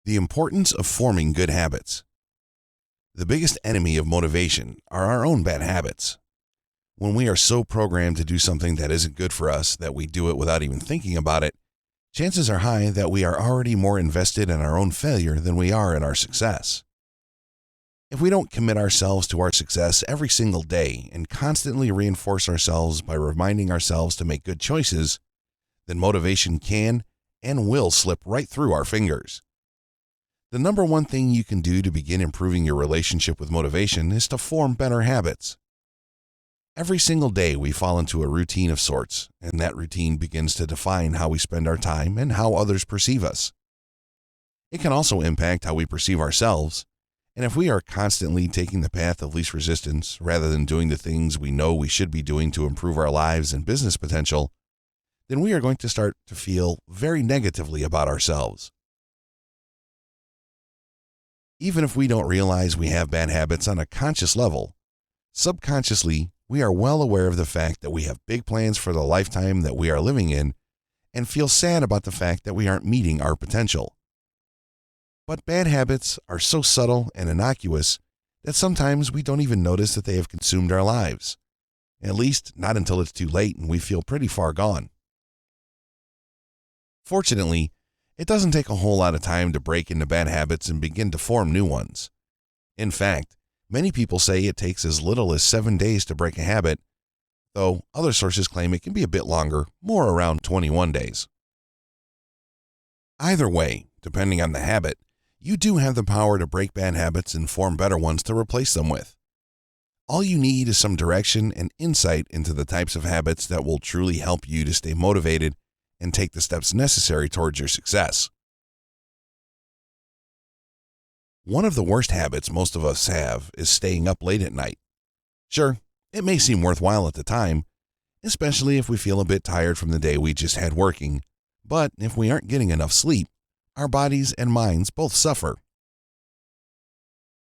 The importance of forming good habits. The biggest enemy of motivation are our own bad habits. When we are so programmed to do something that isn't good for us that we do it without even thinking about it, chances are high that we are already more invested in our own failure than we are in our success. If we don't commit ourselves to our success every single day and constantly reinforce ourselves by reminding ourselves to make good choices, then motivation can and will slip right through our fingers. The number one thing you can do to begin improving your relationship with motivation is to form better habits. Every single day we fall into a routine of sorts, and that routine begins to define how we spend our time and how others perceive us. It can also impact how we perceive ourselves, and if we are constantly taking the path of least resistance rather than doing the things we know we should be doing to improve our lives and business potential, then we are going to start to feel very negatively about ourselves. Even if we don't realize we have bad habits on a conscious level, subconsciously, we are well aware of the fact that we have big plans for the lifetime that we are living in and feel sad about the fact that we aren't meeting our potential. But bad habits are so subtle and innocuous that sometimes we don't even notice that they have consumed our lives. At least, not until it's too late and we feel pretty far gone. Fortunately, it doesn't take a whole lot of time to break into bad habits and begin to form new ones. In fact, many people say it takes as little as 7 days to break a habit, though other sources claim it can be a bit longer, more around 21 days. Either way, depending on the habit, you do have the power to break bad habits and form better ones to replace them with. All you need is some direction and insight into the types of habits that will truly help you to stay motivated and take the steps necessary towards your success. One of the worst habits most of us have is staying up late at night. Sure, it may seem worthwhile at the time, especially if we feel a bit tired from the day we just had working, but if we aren't getting enough sleep, our bodies and minds both suffer.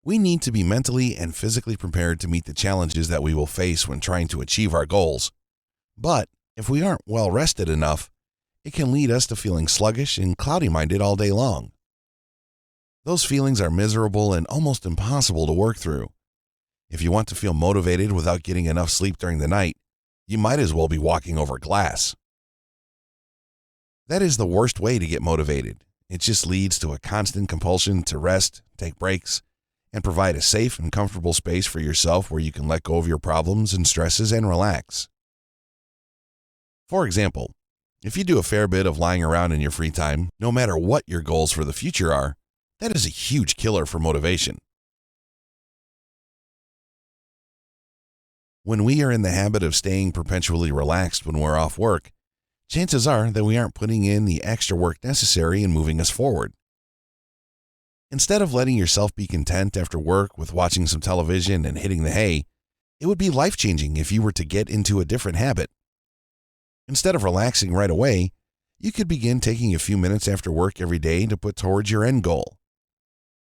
We need to be mentally and physically prepared to meet the challenges that we will face when trying to achieve our goals. But if we aren't well rested enough, it can lead us to feeling sluggish and cloudy-minded all day long. Those feelings are miserable and almost impossible to work through. If you want to feel motivated without getting enough sleep during the night, you might as well be walking over glass. That is the worst way to get motivated. It just leads to a constant compulsion to rest, take breaks, and provide a safe and comfortable space for yourself where you can let go of your problems and stresses and relax. For example, if you do a fair bit of lying around in your free time, no matter what your goals for the future are, that is a huge killer for motivation. When we are in the habit of staying perpetually relaxed when we're off work, chances are that we aren't putting in the extra work necessary in moving us forward. Instead of letting yourself be content after work with watching some television and hitting the hay, it would be life-changing if you were to get into a different habit. Instead of relaxing right away, you could begin taking a few minutes after work every day to put towards your end goal.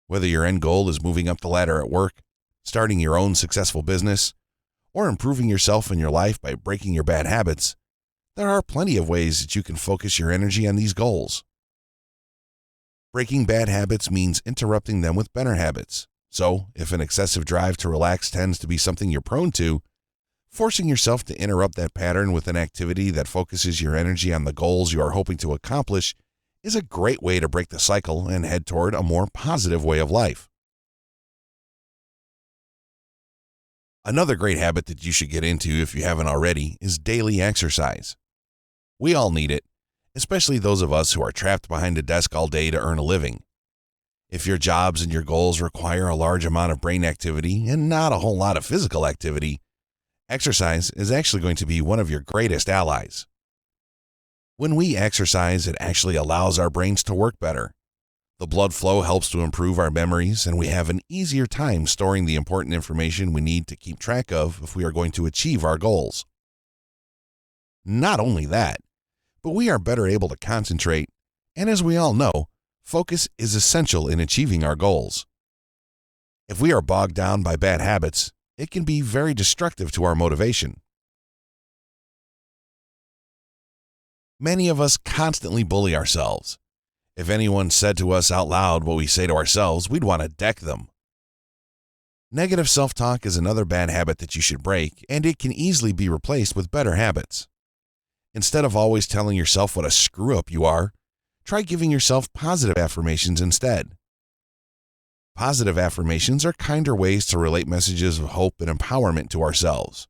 Whether your end goal is moving up the ladder at work, starting your own successful business, or improving yourself in your life by breaking your bad habits, there are plenty of ways that you can focus your energy on these goals. Breaking bad habits means interrupting them with better habits. So, if an excessive drive to relax tends to be something you're prone to, forcing yourself to interrupt that pattern with an activity that focuses your energy on the goals you are hoping to accomplish is a great way to break the cycle and head toward a more positive way of life. Another great habit that you should get into if you haven't already is daily exercise. We all need it, especially those of us who are trapped behind a desk all day to earn a living. If your jobs and your goals require a large amount of brain activity and not a whole lot of physical activity, exercise is actually going to be one of your greatest allies. When we exercise, it actually allows our brains to work better. The blood flow helps to improve our memories, and we have an easier time storing the important information we need to keep track of if we are going to achieve our goals. Not only that, but we are better able to concentrate, and as we all know, focus is essential in achieving our goals. If we are bogged down by bad habits, it can be very destructive to our motivation. Many of us constantly bully ourselves. If anyone said to us out loud what we say to ourselves, we'd want to deck them. Negative self-talk is another bad habit that you should break, and it can easily be replaced with better habits. Instead of always telling yourself what a screw-up you are, try giving yourself positive affirmations instead. Positive affirmations are kinder ways to relate messages of hope and empowerment to ourselves.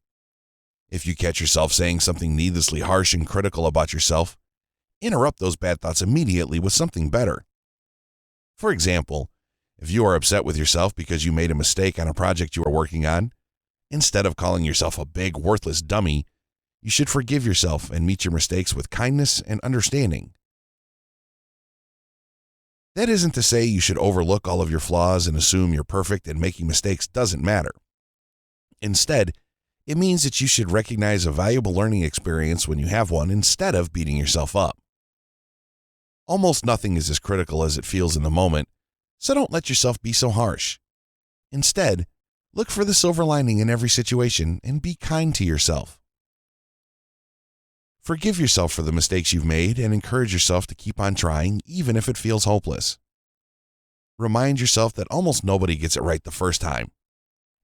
If you catch yourself saying something needlessly harsh and critical about yourself, interrupt those bad thoughts immediately with something better. For example, if you are upset with yourself because you made a mistake on a project you are working on, instead of calling yourself a big, worthless dummy, you should forgive yourself and meet your mistakes with kindness and understanding. That isn't to say you should overlook all of your flaws and assume you're perfect and making mistakes doesn't matter. Instead, it means that you should recognize a valuable learning experience when you have one instead of beating yourself up. Almost nothing is as critical as it feels in the moment, so don't let yourself be so harsh. Instead, look for the silver lining in every situation and be kind to yourself. Forgive yourself for the mistakes you've made and encourage yourself to keep on trying even if it feels hopeless. Remind yourself that almost nobody gets it right the first time.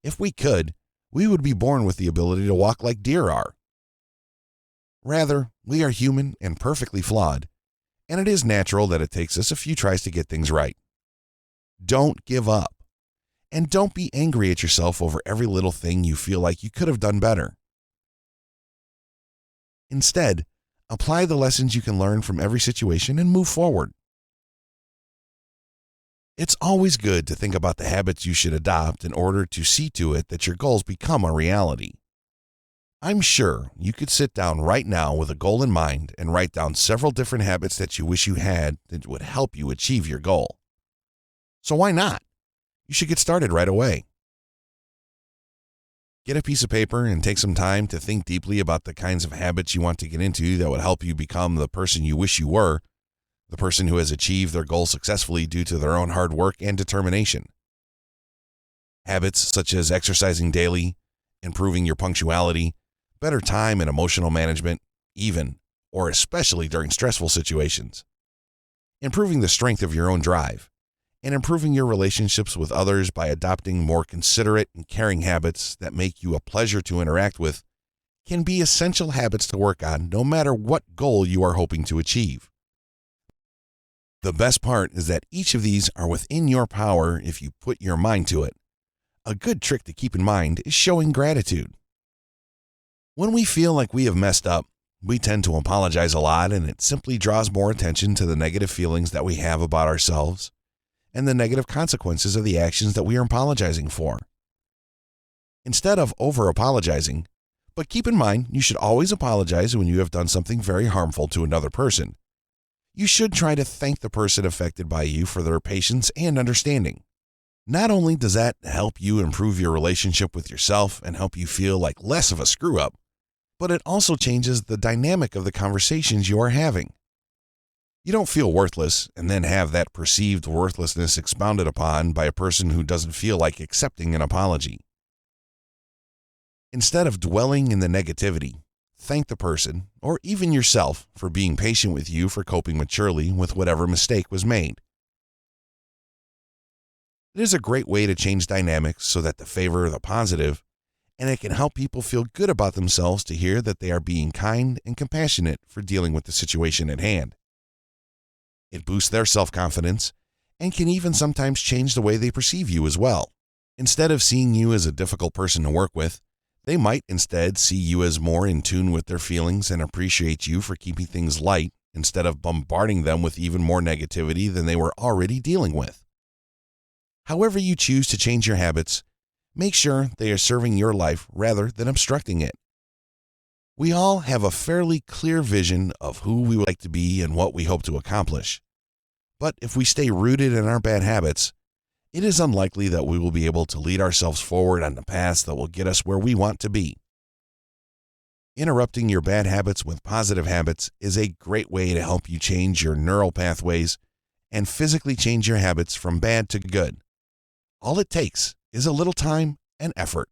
If we could, we would be born with the ability to walk like deer are. Rather, we are human and perfectly flawed, and it is natural that it takes us a few tries to get things right. Don't give up, and don't be angry at yourself over every little thing you feel like you could have done better. Instead, apply the lessons you can learn from every situation and move forward. It's always good to think about the habits you should adopt in order to see to it that your goals become a reality. I'm sure you could sit down right now with a goal in mind and write down several different habits that you wish you had that would help you achieve your goal. So why not? You should get started right away. Get a piece of paper and take some time to think deeply about the kinds of habits you want to get into that would help you become the person you wish you were, the person who has achieved their goal successfully due to their own hard work and determination. Habits such as exercising daily, improving your punctuality, better time and emotional management, even or especially during stressful situations, improving the strength of your own drive, and improving your relationships with others by adopting more considerate and caring habits that make you a pleasure to interact with can be essential habits to work on no matter what goal you are hoping to achieve. The best part is that each of these are within your power if you put your mind to it. A good trick to keep in mind is showing gratitude. When we feel like we have messed up, we tend to apologize a lot, and it simply draws more attention to the negative feelings that we have about ourselves and the negative consequences of the actions that we are apologizing for. Instead of over-apologizing, but keep in mind you should always apologize when you have done something very harmful to another person. You should try to thank the person affected by you for their patience and understanding. Not only does that help you improve your relationship with yourself and help you feel like less of a screw-up, but it also changes the dynamic of the conversations you are having. You don't feel worthless and then have that perceived worthlessness expounded upon by a person who doesn't feel like accepting an apology. Instead of dwelling in the negativity, thank the person, or even yourself, for being patient with you for coping maturely with whatever mistake was made. It is a great way to change dynamics so that they favor the positive, and it can help people feel good about themselves to hear that they are being kind and compassionate for dealing with the situation at hand. It boosts their self-confidence and can even sometimes change the way they perceive you as well. Instead of seeing you as a difficult person to work with, they might instead see you as more in tune with their feelings and appreciate you for keeping things light instead of bombarding them with even more negativity than they were already dealing with. However you choose to change your habits, make sure they are serving your life rather than obstructing it. We all have a fairly clear vision of who we would like to be and what we hope to accomplish. But if we stay rooted in our bad habits, it is unlikely that we will be able to lead ourselves forward on the paths that will get us where we want to be. Interrupting your bad habits with positive habits is a great way to help you change your neural pathways and physically change your habits from bad to good. All it takes is a little time and effort.